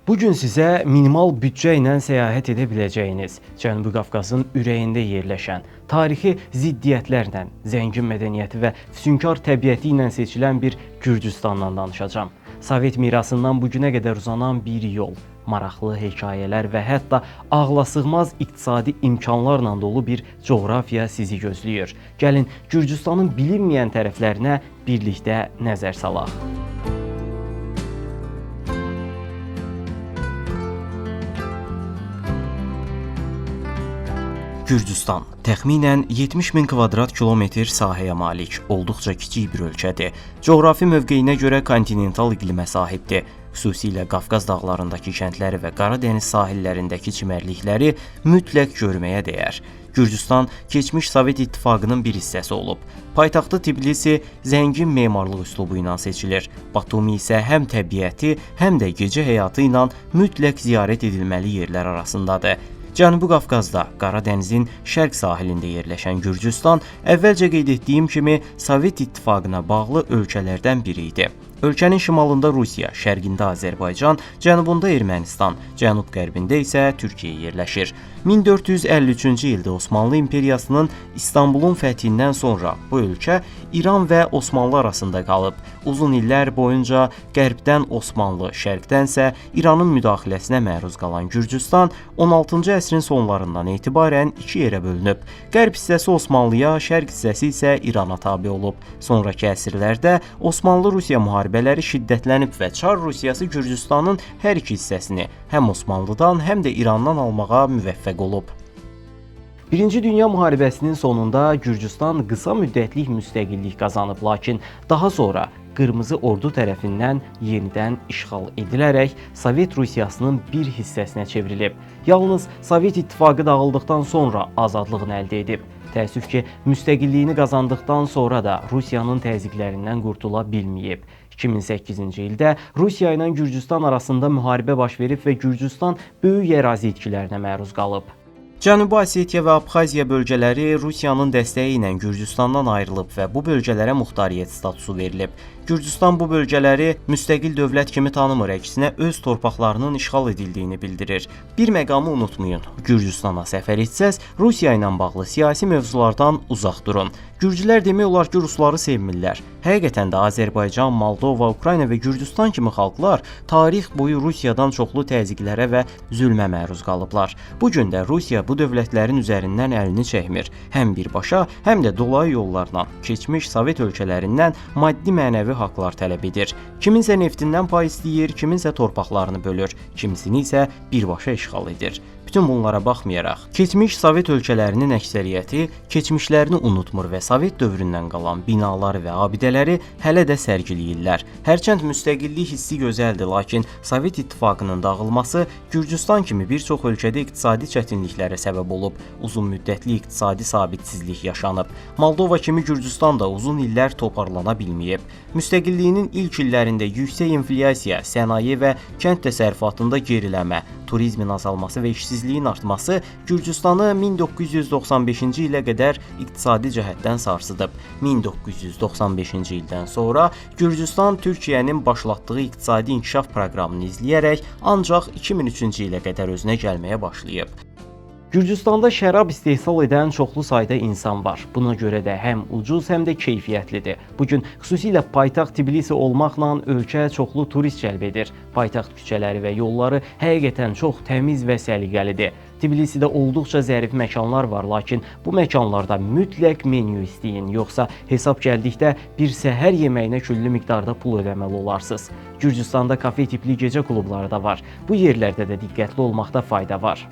Bugün sizə minimal büdcə ilə səyahət edə biləcəyiniz, Cənubi Qafqazın ürəyində yerləşən, tarixi ziddiyyətlərlə, zəngin mədəniyyəti və füsunkar təbiəti ilə seçilən bir Gürcüstandan danışacağam. Sovet mirasından bugünə qədər uzanan bir yol, maraqlı hekayələr və hətta ağlasığmaz iqtisadi imkanlarla dolu bir coğrafiya sizi gözləyir. Gəlin Gürcüstanın bilinməyən tərəflərinə birlikdə nəzər salaq. Gürcüstan təxminən 70 min kvadrat kilometr sahəyə malik, olduqca kiçik bir ölkədir. Coğrafi mövqeyinə görə kontinental iqlimə sahibdir. Xüsusilə Qafqaz dağlarındakı kəndləri və Qara Dəniz sahillərindəki çimərlikləri mütləq görməyə dəyər. Gürcüstan keçmiş Sovet İttifaqının bir hissəsi olub. Paytaxtı Tbilisi zəngin memarlıq üslubu ilə seçilir. Batumi isə həm təbiəti, həm də gecə həyatı ilə mütləq ziyarət edilməli yerlər arasındadır. Cənubi Qafqazda, Qara Dənizin şərq sahilində yerləşən Gürcüstan əvvəlcə qeyd etdiyim kimi Sovet İttifaqına bağlı ölkələrdən biri idi. Ölkənin şimalında Rusiya, şərqində Azərbaycan, cənubunda Ermənistan, cənub-qərbində isə Türkiyə yerləşir. 1453-cü ildə Osmanlı İmperiyasının İstanbulun fəthindən sonra bu ölkə İran və Osmanlı arasında qalıb. Uzun illər boyunca qərbdən Osmanlı, şərqdənsə İranın müdaxiləsinə məruz qalan Gürcüstan 16-cı əsrin sonlarından etibarən iki yerə bölünüb. Qərb hissəsi Osmanlıya, şərq hissəsi isə İrana tabe olub. Sonrakı əsrlərdə Osmanlı-Rusiya müharibələri şiddətlənib və Çar Rusiyası Gürcüstanın hər iki hissəsini həm Osmanlıdan, həm də İrandan almağa müvəffəq olub. Birinci Dünya müharibəsinin sonunda Gürcüstan qısa müddətlik müstəqillik qazanıb, lakin daha sonra Qırmızı Ordu tərəfindən yenidən işğal edilərək Sovet Rusiyasının bir hissəsinə çevrilib. Yalnız Sovet İttifaqı dağıldıqdan sonra azadlığını əldə edib. Təəssüf ki, müstəqilliyini qazandıqdan sonra da Rusiyanın təzyiqlərindən qurtula bilməyib. 2008-ci ildə Rusiya ilə Gürcüstan arasında müharibə baş verib və Gürcüstan böyük ərazi itkilərinə məruz qalıb. Cənubi Osetiya və Abxaziya bölgələri Rusiyanın dəstəyi ilə Gürcüstandan ayrılıb və bu bölgələrə muxtariyyət statusu verilib. Gürcüstan bu bölgələri müstəqil dövlət kimi tanımır, əksinə öz torpaqlarının işğal edildiyini bildirir. Bir məqamı unutmayın, Gürcüstana səfər etsəz, Rusiya ilə bağlı siyasi mövzulardan uzaq durun. Gürcülər demək olar ki, rusları sevmirlər. Həqiqətən də Azərbaycan, Moldova, Ukrayna və Gürcüstan kimi xalqlar tarix boyu Rusiyadan çoxlu təzyiqlərə və zülmə məruz qalıblar. Bu gün də Rusiya bu dövlətlərin üzərindən əlini çəkmir. Həm birbaşa, həm də dolayı yollarla keçmiş Sovet ölkələrindən maddi-mənəvi haqlar tələb edir. Kiminsə neftindən pay istəyir, kiminsə torpaqlarını bölür, kimisini isə birbaşa işğal edir. Bütün bunlara baxmayaraq, keçmiş Sovet ölkələrinin əksəriyyəti keçmişlərini unutmur və Sovet dövründən qalan binaları və abidələri hələ də sərgiləyirlər. Hərçənd müstəqillik hissi gözəldir, lakin Sovet İttifaqının dağılması Gürcüstan kimi bir çox ölkədə iqtisadi çətinliklərə səbəb olub. Uzun müddətli iqtisadi sabitsizlik yaşanıb. Moldova kimi Gürcüstan da uzun illər toparlana bilməyib. Müstəqilliyinin ilk illərində yüksək inflyasiya, sənaye və kənd təsərrüfatında geriləmə, turizmin azalması və işsizliyin artması Gürcüstanı 1995-ci ilə qədər iqtisadi cəhətdən sarsıdıb. 1995-ci ildən sonra Gürcüstan Türkiyənin başlatdığı iqtisadi inkişaf proqramını izləyərək ancaq 2003-cü ilə qədər özünə gəlməyə başlayıb. Gürcüstanda şərab istehsal edən çoxlu sayda insan var. Buna görə də həm ucuz, həm də keyfiyyətlidir. Bugün xüsusilə paytaxt Tbilisi olmaqla ölkə çoxlu turist cəlb edir. Paytaxt küçələri və yolları həqiqətən çox təmiz və səliqəlidir. Tbilisidə olduqca zərif məkanlar var, lakin bu məkanlarda mütləq menyu istəyin, yoxsa hesab gəldikdə bir səhər yeməyinə küllü miqdarda pul ödəməli olarsınız. Gürcüstanda kafe tipli gecə klubları da var. Bu yerlərdə də diqqətli olmaqda fayda var.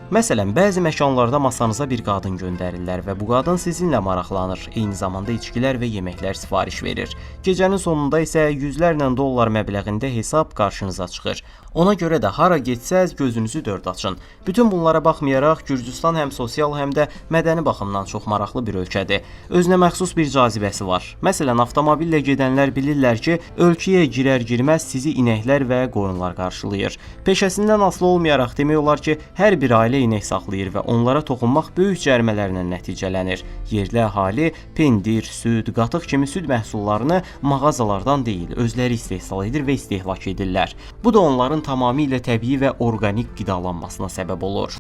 Məsələn, bəzi məkanlarda masanıza bir qadın göndərirlər və bu qadın sizinlə maraqlanır, eyni zamanda içkilər və yeməklər sifariş verir. Gecənin sonunda isə yüzlərlə dollar məbləğində hesab qarşınıza çıxır. Ona görə də hara getsəz gözünüzü dörd açın. Bütün bunlara baxmayaraq Gürcüstan həm sosial, həm də mədəni baxımdan çox maraqlı bir ölkədir. Özünə məxsus bir cazibəsi var. Məsələn, avtomobillə gedənlər bilirlər ki, ölkəyə girər-girməz sizi inəklər və qoyunlar qarşılayır. Peşəsindən asılı olmayaraq demək olar ki, hər bir ailə əmələ inək saxlayır və onlara toxunmaq böyük cərimələrlə nəticələnir. Yerli əhali pendir, süd, qatıq kimi süd məhsullarını mağazalardan deyil, özləri istehsal edir və istehlak edirlər. Bu da onların tamamilə təbii və orqanik qidalanmasına səbəb olur.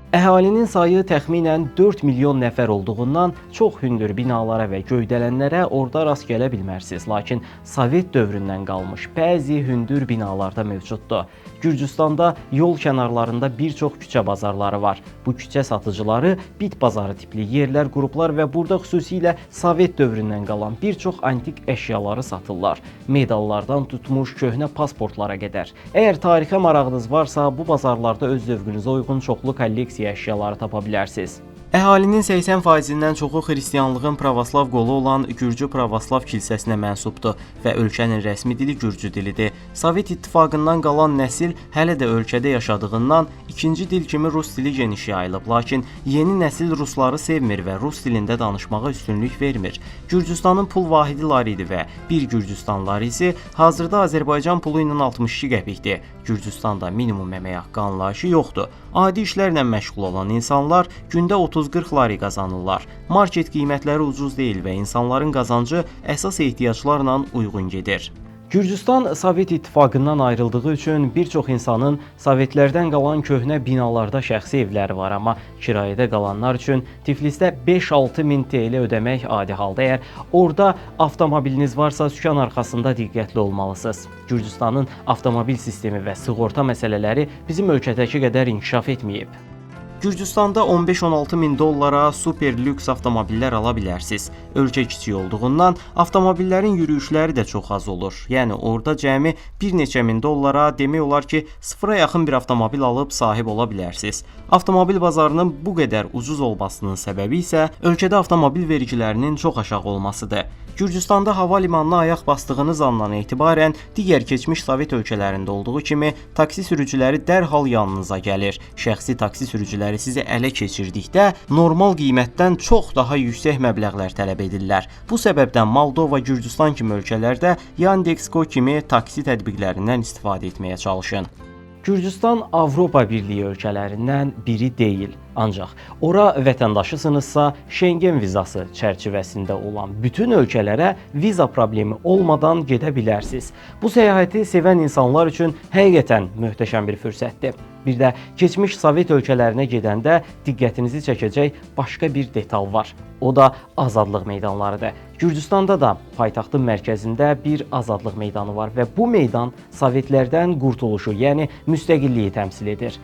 Əhalinin sayı təxminən 4 milyon nəfər olduğundan çox hündür binalara və göydələnlərə orada rast gələ bilmərsiniz. Lakin Sovet dövründən qalmış bəzi hündür binalarda mövcuddur. Gürcüstanda yol kənarlarında bir çox küçə bazarları var. Bu küçə satıcıları bit bazarı tipli yerlər qurublar və burada xüsusilə Sovet dövründən qalan bir çox antik əşyaları satırlar. Medallardan tutmuş köhnə pasportlara qədər. Əgər tarixə marağınız varsa, bu bazarlarda öz zövqünüzə uyğun çoxlu kolleksiya əşyaları tapa bilərsiniz. Əhalinin 80%-dən çoxu xristianlığın pravoslav qolu olan Gürcü Pravoslav kilsəsinə mənsubdur və ölkənin rəsmi dili Gürcü dilidir. Sovet İttifaqından qalan nəsil hələ də ölkədə yaşadığından ikinci dil kimi rus dili geniş yayılıb, lakin yeni nəsil rusları sevmir və rus dilində danışmağa üstünlük vermir. Gürcüstanın pul vahidi lar idi və bir Gürcüstan larisi hazırda Azərbaycan pulu ilə 62 qəpikdir. Gürcüstanda minimum əmək haqqı anlayışı yoxdur. Adi işlərlə məşğul olan insanlar gündə 30-40 lari qazanırlar. Market qiymətləri ucuz deyil və insanların qazancı əsas ehtiyaclarla uyğun gedir. Gürcüstan Sovet İttifaqından ayrıldığı üçün bir çox insanın Sovetlərdən qalan köhnə binalarda şəxsi evləri var, amma kirayədə qalanlar üçün Tiflisdə 5-6 min TL ödəmək adi halda. Əgər orada avtomobiliniz varsa, sükan arxasında diqqətli olmalısınız. Gürcüstanın avtomobil sistemi və sığorta məsələləri bizim ölkədəki qədər inkişaf etməyib. Gürcüstanda 15-16 min dollara super lüks avtomobillər ala bilərsiniz. Ölkə kiçik olduğundan avtomobillərin yürüyüşləri də çox az olur. Yəni orada cəmi bir neçə min dollara demək olar ki, sıfıra yaxın bir avtomobil alıb sahib ola bilərsiniz. Avtomobil bazarının bu qədər ucuz olmasının səbəbi isə ölkədə avtomobil vergilərinin çox aşağı olmasıdır. Gürcüstanda hava limanına ayaq bastığınız andan etibarən digər keçmiş Sovet ölkələrində olduğu kimi taksi sürücüləri dərhal yanınıza gəlir. Şəxsi taksi sürücüləri sizi ələ keçirdikdə normal qiymətdən çox daha yüksək məbləğlər tələb edirlər. Bu səbəbdən Moldova, Gürcüstan kimi ölkələrdə Yandex.Go kimi taksi tətbiqlərindən istifadə etməyə çalışın. Gürcüstan Avropa Birliyi ölkələrindən biri deyil. Ancaq ora vətəndaşısınızsa, Şengen vizası çərçivəsində olan bütün ölkələrə viza problemi olmadan gedə bilərsiniz. Bu səyahəti sevən insanlar üçün həqiqətən möhtəşəm bir fürsətdir. Bir də keçmiş Sovet ölkələrinə gedəndə diqqətinizi çəkəcək başqa bir detal var. O da azadlıq meydanlarıdır. Gürcüstanda da paytaxtın mərkəzində bir azadlıq meydanı var və bu meydan Sovetlərdən qurtuluşu, yəni müstəqilliyi təmsil edir.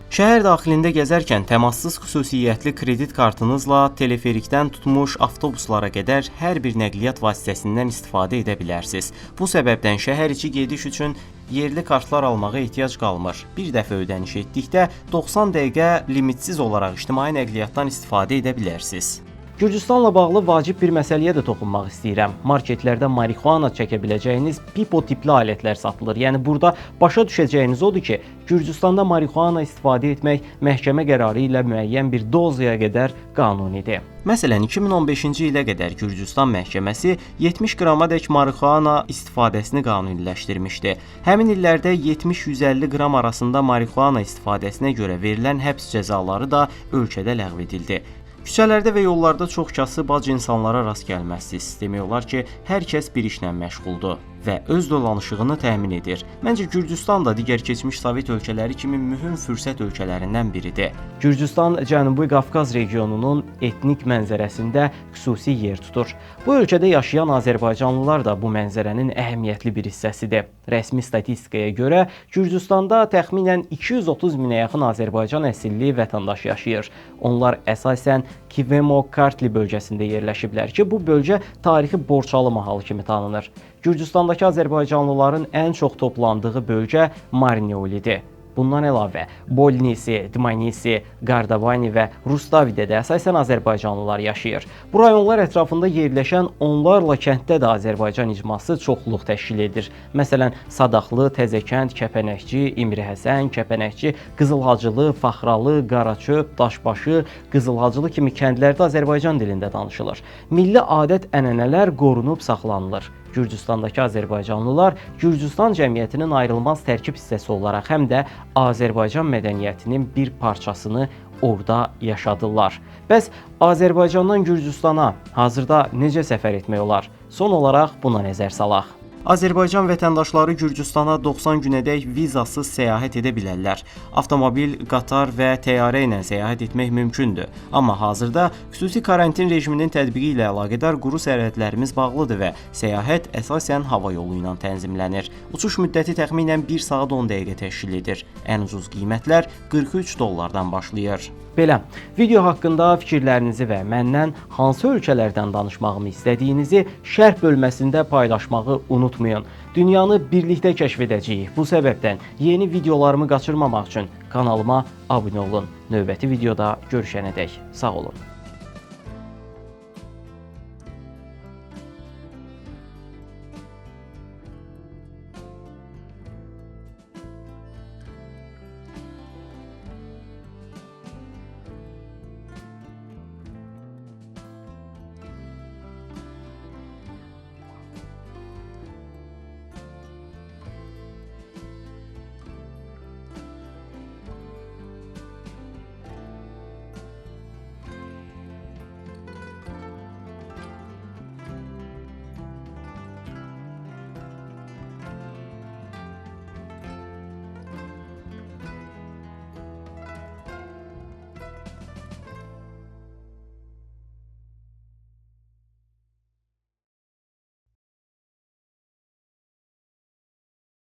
Şəhər daxilində gəzərkən təmassız xüsusiyyətli kredit kartınızla teleferikdən tutmuş avtobuslara qədər hər bir nəqliyyat vasitəsindən istifadə edə bilərsiniz. Bu səbəbdən şəhər içi gediş üçün yerli kartlar almağa ehtiyac qalmır. Bir dəfə ödəniş etdikdə 90 dəqiqə limitsiz olaraq ictimai nəqliyyatdan istifadə edə bilərsiniz. Gürcüstanla bağlı vacib bir məsələyə də toxunmaq istəyirəm. Marketlərdə marixuana çəkə biləcəyiniz pipo tipli alətlər satılır. Yəni burada başa düşəcəyiniz odur ki, Gürcüstanda marixuana istifadə etmək məhkəmə qərarı ilə müəyyən bir dozaya qədər qanunidir. Məsələn, 2015-ci ilə qədər Gürcüstan məhkəməsi 70 qramadək marixuana istifadəsini qanuniləşdirmişdi. Həmin illərdə 70-150 qram arasında marixuana istifadəsinə görə verilən həbs cəzaları da ölkədə ləğv edildi. Küçələrdə və yollarda çox kasıb insanlara rast gəlməzsiniz. Demək olar ki, hər kəs bir işlə məşğuldur və öz dolanışığını təmin edir. Məncə Gürcüstan da digər keçmiş Sovet ölkələri kimi mühüm fürsət ölkələrindən biridir. Gürcüstan Cənubi Qafqaz regionunun etnik mənzərəsində xüsusi yer tutur. Bu ölkədə yaşayan azərbaycanlılar da bu mənzərənin əhəmiyyətli bir hissəsidir. Rəsmi statistikaya görə Gürcüstanda təxminən 230 minə yaxın Azərbaycan əsilli vətəndaş yaşayır. Onlar əsasən Kivemo-Kartli bölgəsində yerləşiblər ki, bu bölgə tarixi Borçalı mahalı kimi tanınır. Gürcüstandakı azərbaycanlıların ən çox toplandığı bölgə Marneolidir. Bundan əlavə Bolnisi, Dmanisi, Qardabani və Rustavidə də əsasən azərbaycanlılar yaşayır. Bu rayonlar ətrafında yerləşən onlarla kənddə də Azərbaycan icması çoxluq təşkil edir. Məsələn, Sadaxlı, Təzəkənd, Kəpənəkçi, İmrihəsən, Kəpənəkçi, Qızılhacılı, Faxralı, Qaraçöp, Daşbaşı, Qızılhacılı kimi kəndlərdə Azərbaycan dilində danışılır. Milli adət-ənənələr qorunub saxlanılır. Gürcüstandakı azərbaycanlılar Gürcüstan cəmiyyətinin ayrılmaz tərkib hissəsi olaraq həm də Azərbaycan mədəniyyətinin bir parçasını orada yaşadılar. Bəs Azərbaycandan Gürcüstana hazırda necə səfər etmək olar? Son olaraq buna nəzər salaq. Azərbaycan vətəndaşları Gürcüstana 90 günədək vizasız səyahət edə bilərlər. Avtomobil, qatar və təyyarə ilə səyahət etmək mümkündür. Amma hazırda xüsusi karantin rejiminin tətbiqi ilə əlaqədar quru sərhədlərimiz bağlıdır və səyahət əsasən hava yolu ilə tənzimlənir. Uçuş müddəti təxminən 1 saat 10 dəqiqə təşkil edir. Ən ucuz qiymətlər $43 başlayır. Belə, video haqqında fikirlərinizi və məndən hansı ölkələrdən danışmağımı istədiyinizi şərh bölməsində paylaşmağı unutmayın. Dünyanı birlikdə kəşf edəcəyik. Bu səbəbdən yeni videolarımı qaçırmamaq üçün kanalıma abunə olun. Növbəti videoda görüşənədək sağ olun.